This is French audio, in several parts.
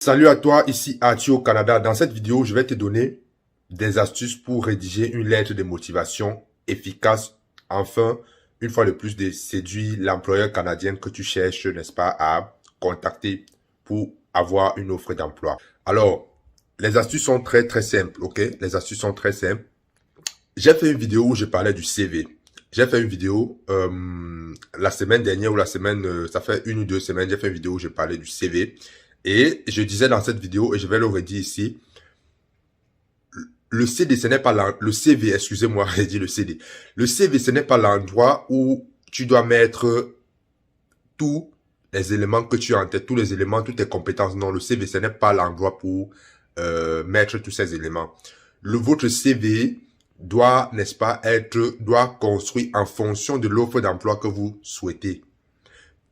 Salut à toi, ici Arthur au Canada. Dans cette vidéo, je vais te donner des astuces pour rédiger une lettre de motivation efficace. Enfin, une fois de plus, de séduire l'employeur canadien que tu cherches, n'est-ce pas, à contacter pour avoir une offre d'emploi. Alors, les astuces sont très simples, ok? Les astuces sont très simples. J'ai fait une vidéo où je parlais du CV. J'ai fait une vidéo la semaine dernière ou la semaine, ça fait 1 ou 2 semaines, j'ai fait une vidéo où je parlais du CV. Et je disais dans cette vidéo, et je vais le redire ici, le CD, ce n'est pas le CV, excusez-moi, j'ai dit le CD. Le CV, ce n'est pas l'endroit où tu dois mettre tous les éléments que tu as en tête, tous les éléments, toutes tes compétences. Non, le CV, ce n'est pas l'endroit pour mettre tous ces éléments. Votre CV doit, n'est-ce pas, doit construire en fonction de l'offre d'emploi que vous souhaitez.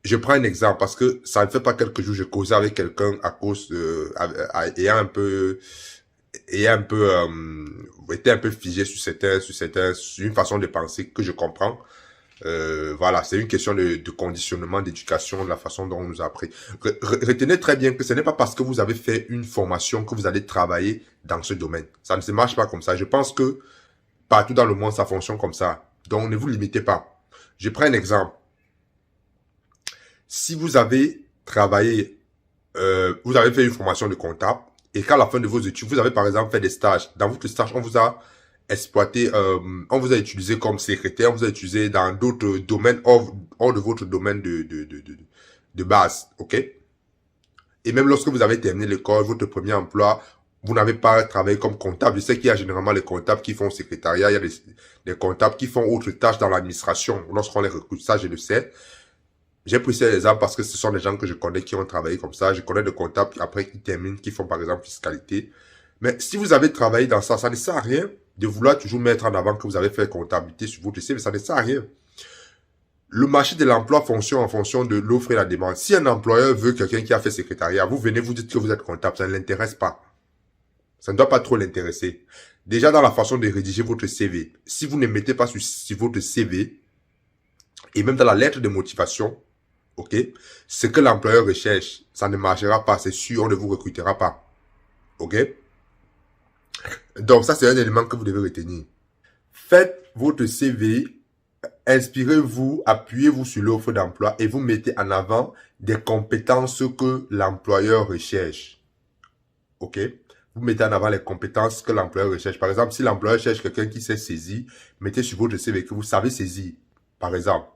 Je prends un exemple parce que ça ne fait pas quelques jours, je causais avec quelqu'un à cause ayant un peu était un peu figé sur une façon de penser que je comprends. Voilà, c'est une question de conditionnement, d'éducation, de la façon dont on nous a appris. Retenez très bien que ce n'est pas parce que vous avez fait une formation que vous allez travailler dans ce domaine. Ça ne se marche pas comme ça. Je pense que partout dans le monde, ça fonctionne comme ça. Donc, ne vous limitez pas. Je prends un exemple. Si vous avez travaillé, vous avez fait une formation de comptable et qu'à la fin de vos études, vous avez par exemple fait des stages. Dans votre stage, on vous a exploité, on vous a utilisé comme secrétaire, on vous a utilisé dans d'autres domaines hors de votre domaine de base, ok? Et même lorsque vous avez terminé l'école, votre premier emploi, vous n'avez pas travaillé comme comptable. Je sais qu'il y a généralement les comptables qui font secrétariat, il y a des comptables qui font autres tâches dans l'administration. Lorsqu'on les recrute, ça je le sais. J'ai pris ces exemples parce que ce sont des gens que je connais qui ont travaillé comme ça. Je connais des comptables après qui terminent, qui font par exemple fiscalité. Mais si vous avez travaillé dans ça, ça ne sert à rien de vouloir toujours mettre en avant que vous avez fait comptabilité sur votre CV. Ça ne sert à rien. Le marché de l'emploi fonctionne en fonction de l'offre et la demande. Si un employeur veut quelqu'un qui a fait secrétariat, vous venez, vous dites que vous êtes comptable, ça ne l'intéresse pas. Ça ne doit pas trop l'intéresser. Déjà dans la façon de rédiger votre CV, si vous ne mettez pas sur votre CV, et même dans la lettre de motivation, ok, ce que l'employeur recherche, ça ne marchera pas, c'est sûr, on ne vous recrutera pas. Ok? Donc ça, c'est un élément que vous devez retenir. Faites votre CV, inspirez-vous, appuyez-vous sur l'offre d'emploi et vous mettez en avant des compétences que l'employeur recherche. Ok? Vous mettez en avant les compétences que l'employeur recherche. Par exemple, si l'employeur cherche quelqu'un qui sait saisir, mettez sur votre CV que vous savez saisir. Par exemple.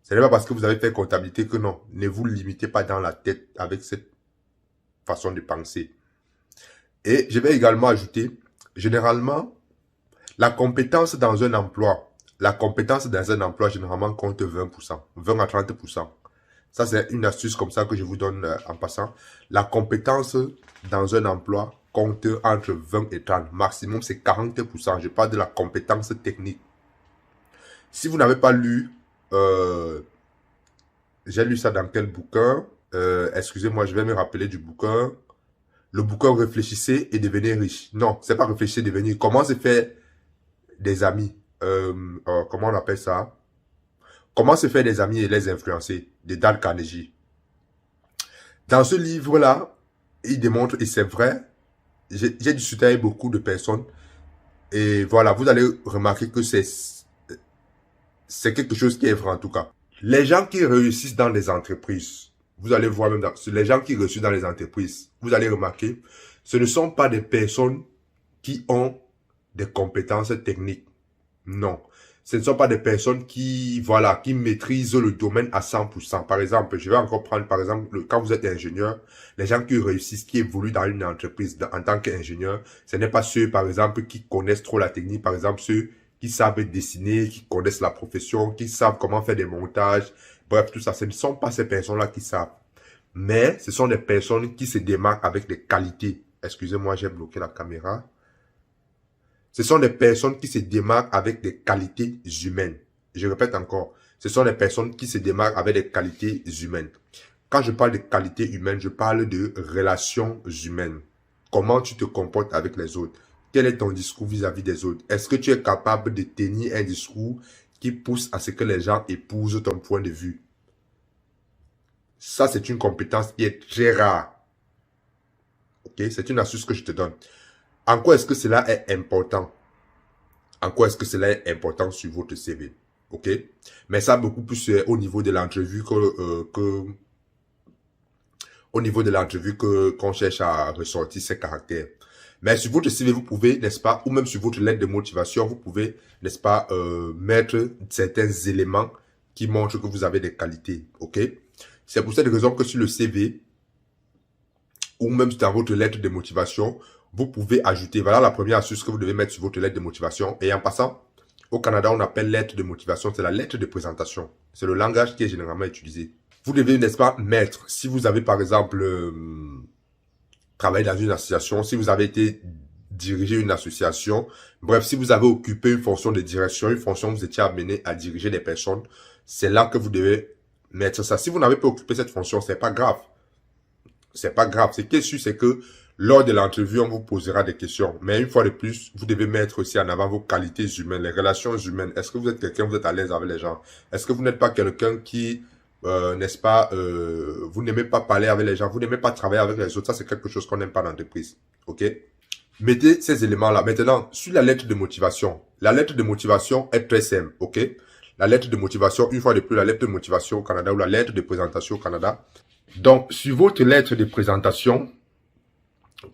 Ce n'est pas parce que vous avez fait comptabilité que non. Ne vous limitez pas dans la tête avec cette façon de penser. Et je vais également ajouter, généralement, la compétence dans un emploi. La compétence dans un emploi, généralement, compte 20%. 20 à 30%. Ça, c'est une astuce comme ça que je vous donne en passant. La compétence dans un emploi compte entre 20 et 30. Maximum, c'est 40%. Je parle de la compétence technique. Si vous n'avez pas lu, j'ai lu ça dans quel bouquin? Excusez-moi, je vais me rappeler du bouquin. Le bouquin Réfléchissez et devenez riche. Non, c'est pas réfléchir et devenir. Comment se faire des amis? Comment on appelle ça? Comment se faire des amis et les influencer? De Dale Carnegie. Dans ce livre-là, il démontre, et c'est vrai, j'ai discuté avec beaucoup de personnes, et voilà, vous allez remarquer que c'est quelque chose qui est vrai en tout cas. Les gens qui réussissent dans les entreprises, vous allez voir même les gens qui réussissent dans les entreprises, vous allez remarquer, ce ne sont pas des personnes qui ont des compétences techniques. Non. Ce ne sont pas des personnes qui, voilà, qui maîtrisent le domaine à 100%. Par exemple, je vais encore prendre, par exemple, quand vous êtes ingénieur, les gens qui réussissent, qui évoluent dans une entreprise en tant qu'ingénieur, ce n'est pas ceux, par exemple, qui connaissent trop la technique, par exemple, ceux qui savent dessiner, qui connaissent la profession, qui savent comment faire des montages. Bref, tout ça, ce ne sont pas ces personnes-là qui savent. Mais ce sont des personnes qui se démarquent avec des qualités. Excusez-moi, j'ai bloqué la caméra. Ce sont des personnes qui se démarquent avec des qualités humaines. Je répète encore, ce sont des personnes qui se démarquent avec des qualités humaines. Quand je parle de qualités humaines, je parle de relations humaines. Comment tu te comportes avec les autres? Quel est ton discours vis-à-vis des autres? Est-ce que tu es capable de tenir un discours qui pousse à ce que les gens épousent ton point de vue? Ça, c'est une compétence qui est très rare. Ok, c'est une astuce que je te donne. En quoi est-ce que cela est important? En quoi est-ce que cela est important sur votre CV? Ok, mais ça beaucoup plus au niveau de l'entrevue au niveau de l'entrevue qu'on cherche à ressortir ces caractères. Mais sur votre CV, vous pouvez, n'est-ce pas, ou même sur votre lettre de motivation, vous pouvez, n'est-ce pas, mettre certains éléments qui montrent que vous avez des qualités, ok? C'est pour cette raison que sur le CV, ou même dans votre lettre de motivation, vous pouvez ajouter, voilà la première astuce que vous devez mettre sur votre lettre de motivation. Et en passant, au Canada, on appelle lettre de motivation, c'est la lettre de présentation. C'est le langage qui est généralement utilisé. Vous devez, n'est-ce pas, mettre, si vous avez par exemple travaillé dans une association, si vous avez été diriger une association, bref, si vous avez occupé une fonction de direction, une fonction où vous étiez amené à diriger des personnes, c'est là que vous devez mettre ça. Si vous n'avez pas occupé cette fonction, c'est pas grave. C'est pas grave. Ce qui est sûr, c'est que lors de l'entrevue, on vous posera des questions. Mais une fois de plus, vous devez mettre aussi en avant vos qualités humaines, les relations humaines. Est-ce que vous êtes quelqu'un, vous êtes à l'aise avec les gens? Est-ce que vous n'êtes pas quelqu'un qui, n'est-ce pas, vous n'aimez pas parler avec les gens, vous n'aimez pas travailler avec les autres? Ça, c'est quelque chose qu'on n'aime pas dans l'entreprise. OK? Mettez ces éléments-là. Maintenant, sur la lettre de motivation. La lettre de motivation est très simple. OK? La lettre de motivation, une fois de plus, la lettre de motivation au Canada ou la lettre de présentation au Canada. Donc, sur votre lettre de présentation,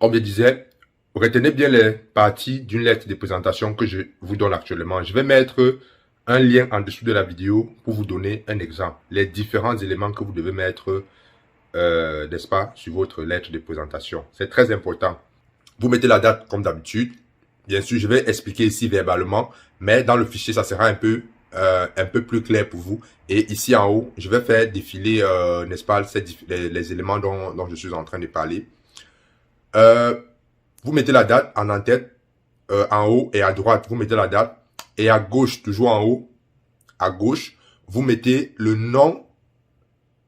comme je disais, retenez bien les parties d'une lettre de présentation que je vous donne actuellement. Je vais mettre un lien en dessous de la vidéo pour vous donner un exemple. Les différents éléments que vous devez mettre, n'est-ce pas, sur votre lettre de présentation. C'est très important. Vous mettez la date comme d'habitude. Bien sûr, je vais expliquer ici verbalement, mais dans le fichier, ça sera un peu plus clair pour vous. Et ici en haut, je vais faire défiler, n'est-ce pas, les éléments dont je suis en train de parler. Vous mettez la date en en-tête, en haut et à droite, vous mettez la date. Et à gauche, toujours en haut, à gauche, vous mettez le nom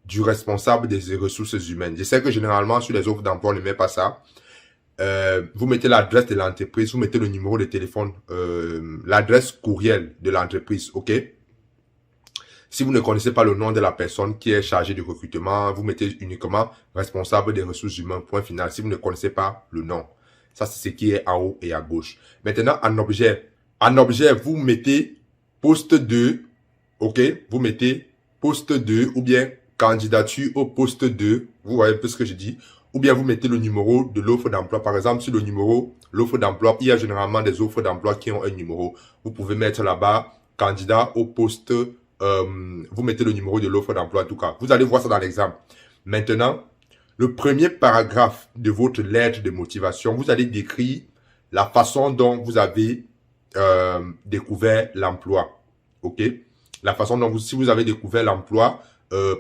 du responsable des ressources humaines. Je sais que généralement, sur les offres d'emploi, on ne met pas ça. Vous mettez l'adresse de l'entreprise, vous mettez le numéro de téléphone, l'adresse courriel de l'entreprise, ok? Si vous ne connaissez pas le nom de la personne qui est chargée du recrutement, vous mettez uniquement responsable des ressources humaines, point final. Si vous ne connaissez pas le nom, ça c'est ce qui est en haut et à gauche. Maintenant, en objet, vous mettez poste 2, ok? Vous mettez poste 2 ou bien candidature au poste 2, vous voyez un peu ce que je dis? Ou bien vous mettez le numéro de l'offre d'emploi. Par exemple, sur le numéro, l'offre d'emploi, il y a généralement des offres d'emploi qui ont un numéro. Vous pouvez mettre là-bas, candidat au poste, vous mettez le numéro de l'offre d'emploi en tout cas. Vous allez voir ça dans l'exemple. Maintenant, le premier paragraphe de votre lettre de motivation, vous allez décrire la façon dont vous avez découvert l'emploi. Ok? La façon dont si vous avez découvert l'emploi,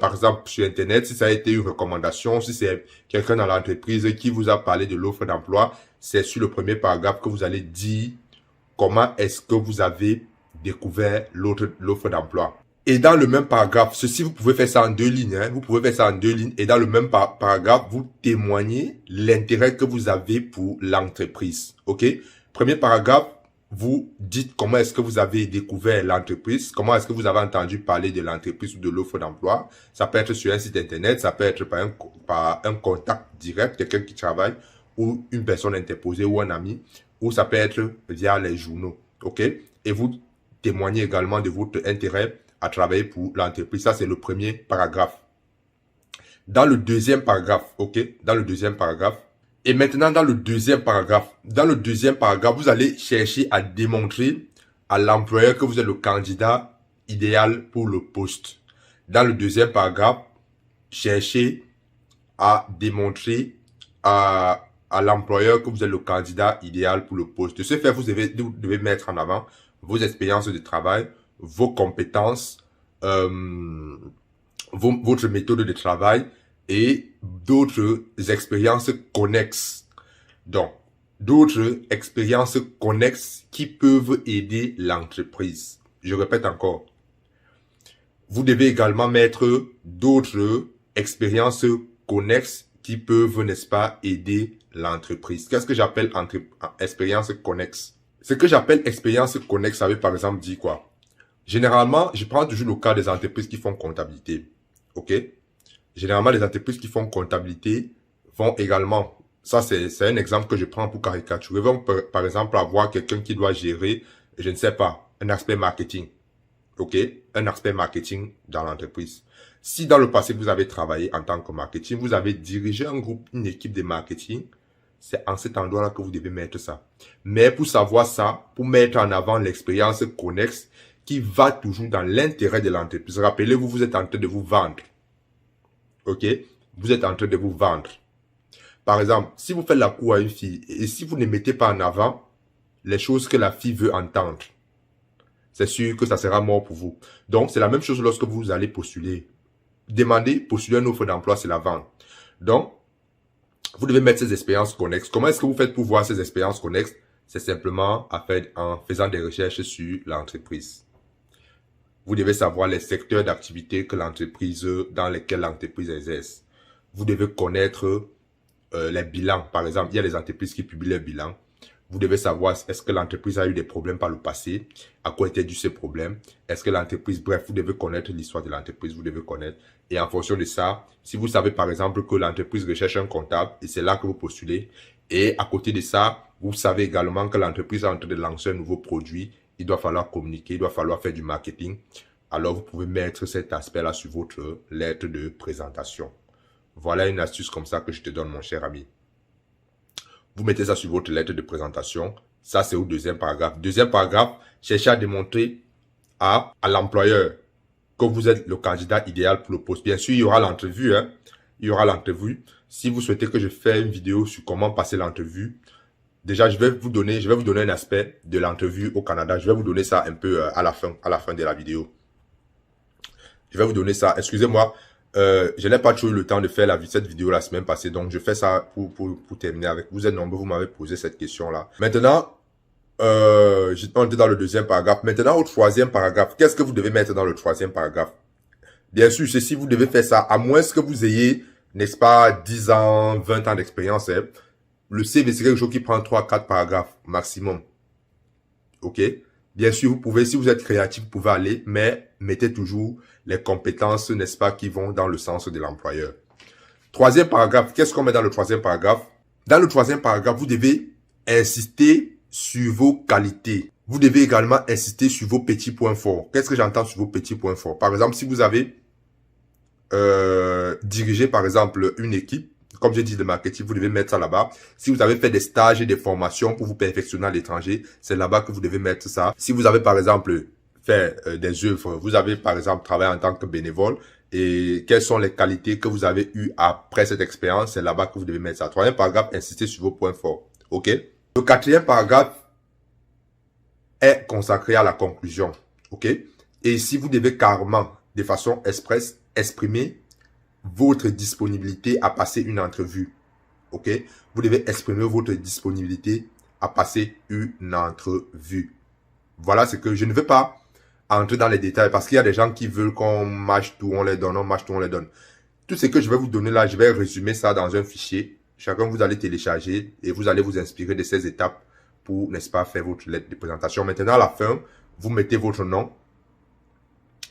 par exemple sur Internet, si ça a été une recommandation, si c'est quelqu'un dans l'entreprise qui vous a parlé de l'offre d'emploi, c'est sur le premier paragraphe que vous allez dire comment est-ce que vous avez découvert l'offre d'emploi. Et dans le même paragraphe, ceci, vous pouvez faire ça en 2 lignes. Hein, vous pouvez faire ça en 2 lignes. Et dans le même paragraphe, vous témoignez l'intérêt que vous avez pour l'entreprise. OK? Premier paragraphe, vous dites comment est-ce que vous avez découvert l'entreprise, comment est-ce que vous avez entendu parler de l'entreprise ou de l'offre d'emploi. Ça peut être sur un site internet, ça peut être par un contact direct, quelqu'un qui travaille, ou une personne interposée, ou un ami, ou ça peut être via les journaux. OK? Et vous témoignez également de votre intérêt à travailler pour l'entreprise. Ça, c'est le premier paragraphe. Dans le deuxième paragraphe, OK? Dans le deuxième paragraphe. Et maintenant, dans le deuxième paragraphe, vous allez chercher à démontrer à l'employeur que vous êtes le candidat idéal pour le poste. Dans le deuxième paragraphe, cherchez à démontrer à l'employeur que vous êtes le candidat idéal pour le poste. De ce fait, vous devez mettre en avant vos expériences de travail, vos compétences, votre méthode de travail et d'autres expériences connexes. Donc, d'autres expériences connexes qui peuvent aider l'entreprise. Je répète encore. Vous devez également mettre d'autres expériences connexes qui peuvent, n'est-ce pas, aider l'entreprise. Qu'est-ce que j'appelle expérience connexe? Ce que j'appelle expérience connexe, ça veut par exemple dire quoi? Généralement, je prends toujours le cas des entreprises qui font comptabilité. OK? Généralement, les entreprises qui font comptabilité vont également Ça, c'est un exemple que je prends pour caricaturer. Donc, par exemple, avoir quelqu'un qui doit gérer, je ne sais pas, un aspect marketing. OK? Un aspect marketing dans l'entreprise. Si dans le passé, vous avez travaillé en tant que marketing, vous avez dirigé un groupe, une équipe de marketing, c'est en cet endroit-là que vous devez mettre ça. Mais pour savoir ça, pour mettre en avant l'expérience connexe qui va toujours dans l'intérêt de l'entreprise. Rappelez-vous, vous êtes en train de vous vendre. OK? Vous êtes en train de vous vendre. Par exemple, si vous faites la cour à une fille et si vous ne mettez pas en avant les choses que la fille veut entendre, c'est sûr que ça sera mort pour vous. Donc, c'est la même chose lorsque vous allez postuler. Demandez, postuler une offre d'emploi, c'est la vente. Donc, vous devez mettre ces expériences connexes. Comment est-ce que vous faites pour voir ces expériences connexes? C'est simplement en faisant des recherches sur l'entreprise. Vous devez savoir les secteurs d'activité que l'entreprise, dans lesquels l'entreprise exerce. Vous devez connaître les bilans. Par exemple, il y a des entreprises qui publient les bilans. Vous devez savoir est-ce que l'entreprise a eu des problèmes par le passé, à quoi étaient dus ces problèmes, est-ce que l'entreprise, bref, vous devez connaître l'histoire de l'entreprise, vous devez connaître. Et en fonction de ça, si vous savez par exemple que l'entreprise recherche un comptable et c'est là que vous postulez, et à côté de ça, vous savez également que l'entreprise est en train de lancer un nouveau produit, il doit falloir communiquer, il doit falloir faire du marketing, alors vous pouvez mettre cet aspect-là sur votre lettre de présentation. Voilà une astuce comme ça que je te donne, mon cher ami. Vous mettez ça sur votre lettre de présentation. Ça, c'est au deuxième paragraphe. Deuxième paragraphe, cherchez à démontrer à l'employeur que vous êtes le candidat idéal pour le poste. Bien sûr, il y aura l'entrevue. Hein. Il y aura l'entrevue. Si vous souhaitez que je fasse une vidéo sur comment passer l'entrevue, déjà, je vais vous donner un aspect de l'entrevue au Canada. Je vais vous donner ça un peu à la fin de la vidéo. Je vais vous donner ça. Excusez-moi. Je n'ai pas toujours eu le temps de faire cette vidéo la semaine passée, donc je fais ça pour terminer avec. Vous êtes nombreux, vous m'avez posé cette question-là. Maintenant, on est dans le deuxième paragraphe. Maintenant, au troisième paragraphe, qu'est-ce que vous devez mettre dans le troisième paragraphe? Bien sûr, ceci, vous devez faire ça, à moins que vous ayez, n'est-ce pas, 10 ans, 20 ans d'expérience. Hein. Le CV, c'est quelque chose qui prend 3-4 paragraphes maximum. OK? Bien sûr, vous pouvez, si vous êtes créatif, vous pouvez aller, mais mettez toujours les compétences, n'est-ce pas, qui vont dans le sens de l'employeur. Troisième paragraphe, qu'est-ce qu'on met dans le troisième paragraphe? Dans le troisième paragraphe, vous devez insister sur vos qualités. Vous devez également insister sur vos petits points forts. Qu'est-ce que j'entends sur vos petits points forts? Par exemple, si vous avez dirigé, par exemple, une équipe, comme j'ai dit, de marketing, vous devez mettre ça là-bas. Si vous avez fait des stages et des formations pour vous perfectionner à l'étranger, c'est là-bas que vous devez mettre ça. Si vous avez, par exemple, fait des œuvres, vous avez, par exemple, travaillé en tant que bénévole, et quelles sont les qualités que vous avez eues après cette expérience, c'est là-bas que vous devez mettre ça. Troisième paragraphe, insistez sur vos points forts. OK? Le quatrième paragraphe est consacré à la conclusion. OK? Et ici, vous devez carrément, de façon expresse, exprimer votre disponibilité à passer une entrevue. OK? Vous devez exprimer votre disponibilité à passer une entrevue. Voilà ce que je ne veux pas entrer dans les détails parce qu'il y a des gens qui veulent qu'on mâche tout, on les donne, on mâche tout, on les donne. Tout ce que je vais vous donner là, je vais résumer ça dans un fichier. Chacun, vous allez télécharger et vous allez vous inspirer de ces étapes pour, n'est-ce pas, faire votre lettre de présentation. Maintenant, à la fin, vous mettez votre nom,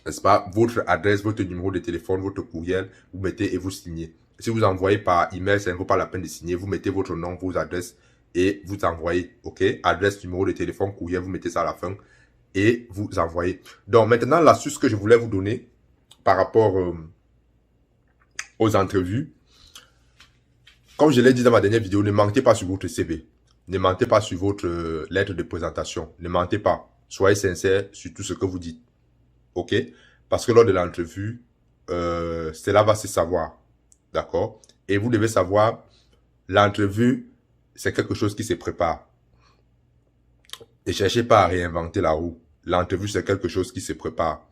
n'est-ce pas, votre adresse, votre numéro de téléphone, votre courriel, vous mettez et vous signez. Si vous envoyez par email, ça ne vaut pas la peine de signer. Vous mettez votre nom, vos adresses et vous envoyez. OK? Adresse, numéro de téléphone, courriel, vous mettez ça à la fin et vous envoyez. Donc, maintenant, l'astuce que je voulais vous donner par rapport aux entrevues, comme je l'ai dit dans ma dernière vidéo, ne mentez pas sur votre CV. Ne mentez pas sur votre lettre de présentation. Ne mentez pas. Soyez sincère sur tout ce que vous dites. OK? Parce que lors de l'entrevue, cela va se savoir. D'accord? Et vous devez savoir, l'entrevue, c'est quelque chose qui se prépare. Ne cherchez pas à réinventer la roue. L'entrevue, c'est quelque chose qui se prépare.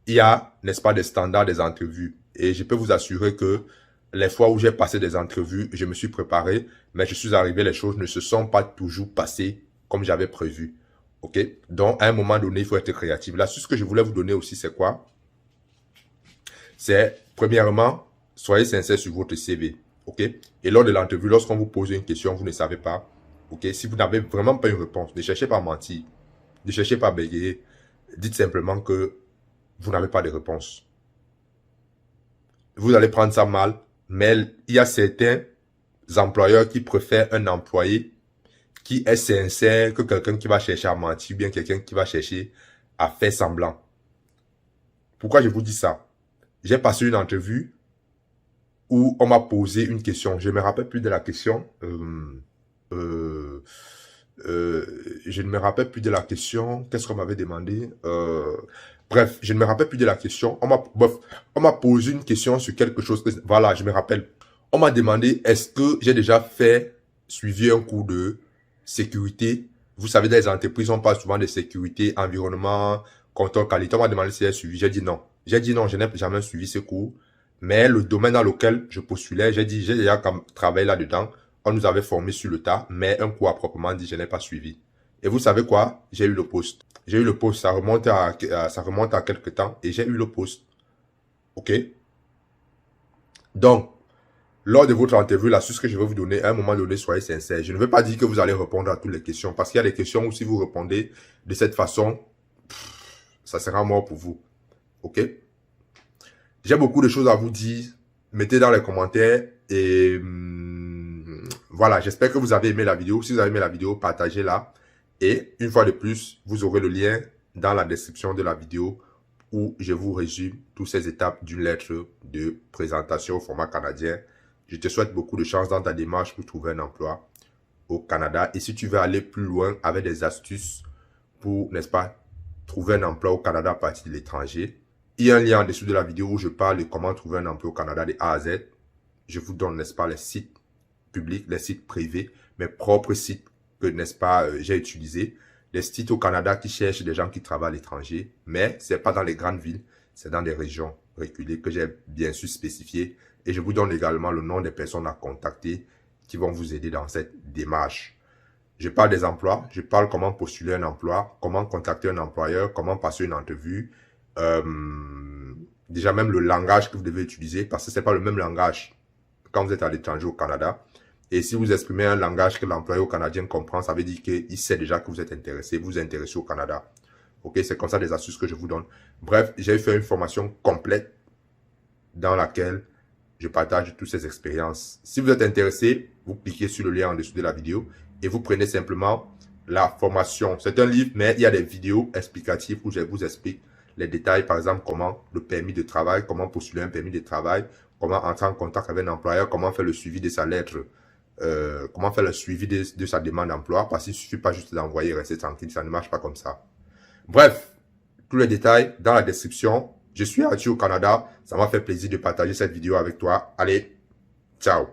Il y a, n'est-ce pas, des standards des entrevues. Et je peux vous assurer que les fois où j'ai passé des entrevues, je me suis préparé, mais je suis arrivé, les choses ne se sont pas toujours passées comme j'avais prévu. OK? Donc, à un moment donné, il faut être créatif. L'astuce que je voulais vous donner aussi, c'est quoi? C'est, premièrement, soyez sincère sur votre CV. OK? Et lors de l'entrevue, lorsqu'on vous pose une question, vous ne savez pas. OK? Si vous n'avez vraiment pas une réponse, ne cherchez pas à mentir. Ne cherchez pas à bégayer. Dites simplement que vous n'avez pas de réponse. Vous allez prendre ça mal, mais il y a certains employeurs qui préfèrent un employé qui est sincère que quelqu'un qui va chercher à mentir, ou bien quelqu'un qui va chercher à faire semblant. Pourquoi je vous dis ça? J'ai passé une entrevue où on m'a posé une question. Je ne me rappelle plus de la question. Je ne me rappelle plus de la question. Qu'est-ce qu'on m'avait demandé? Bref, je ne me rappelle plus de la question. On m'a posé une question sur quelque chose. Voilà, je me rappelle. On m'a demandé, est-ce que j'ai déjà suivi un cours de sécurité? Vous savez, dans les entreprises, on parle souvent de sécurité, environnement, contrôle qualité. On m'a demandé si j'ai suivi. J'ai dit non. J'ai dit non, je n'ai jamais suivi ce cours. Mais le domaine dans lequel je postulais, j'ai dit, j'ai déjà travaillé là-dedans. On nous avait formé sur le tas, mais un cours à proprement dit, je n'ai pas suivi. Et vous savez quoi? J'ai eu le poste. J'ai eu le poste, ça remonte à quelques temps, et j'ai eu le poste. OK? Donc, lors de votre interview, l'astuce que je vais vous donner, à un moment donné, soyez sincère. Je ne veux pas dire que vous allez répondre à toutes les questions, parce qu'il y a des questions où si vous répondez de cette façon, ça sera mort pour vous. OK? J'ai beaucoup de choses à vous dire. Mettez dans les commentaires et voilà, j'espère que vous avez aimé la vidéo. Si vous avez aimé la vidéo, partagez-la. Et une fois de plus, vous aurez le lien dans la description de la vidéo où je vous résume toutes ces étapes d'une lettre de présentation au format canadien. Je te souhaite beaucoup de chance dans ta démarche pour trouver un emploi au Canada. Et si tu veux aller plus loin avec des astuces pour, n'est-ce pas, trouver un emploi au Canada à partir de l'étranger, il y a un lien en dessous de la vidéo où je parle de comment trouver un emploi au Canada de A à Z. Je vous donne, n'est-ce pas, les sites publics, les sites privés, mes propres sites que, n'est-ce pas, j'ai utilisés. Les sites au Canada qui cherchent des gens qui travaillent à l'étranger, mais c'est pas dans les grandes villes, c'est dans des régions reculées que j'ai bien sûr spécifié. Et je vous donne également le nom des personnes à contacter qui vont vous aider dans cette démarche. Je parle des emplois, je parle comment postuler un emploi, comment contacter un employeur, comment passer une entrevue, déjà même le langage que vous devez utiliser, parce que c'est pas le même langage quand vous êtes à l'étranger au Canada. Et si vous exprimez un langage que l'employeur canadien comprend, ça veut dire qu'il sait déjà que vous êtes intéressé, vous vous intéressez au Canada. Ok, c'est comme ça des astuces que je vous donne. Bref, j'ai fait une formation complète dans laquelle je partage toutes ces expériences. Si vous êtes intéressé, vous cliquez sur le lien en dessous de la vidéo et vous prenez simplement la formation. C'est un livre, mais il y a des vidéos explicatives où je vous explique les détails, par exemple, comment le permis de travail, comment postuler un permis de travail, comment entrer en contact avec un employeur, comment faire le suivi de sa lettre, comment faire le suivi de sa demande d'emploi, parce qu'il ne suffit pas juste d'envoyer et rester tranquille, ça ne marche pas comme ça. Bref, tous les détails dans la description. Je suis Arthur au Canada, ça m'a fait plaisir de partager cette vidéo avec toi. Allez, ciao!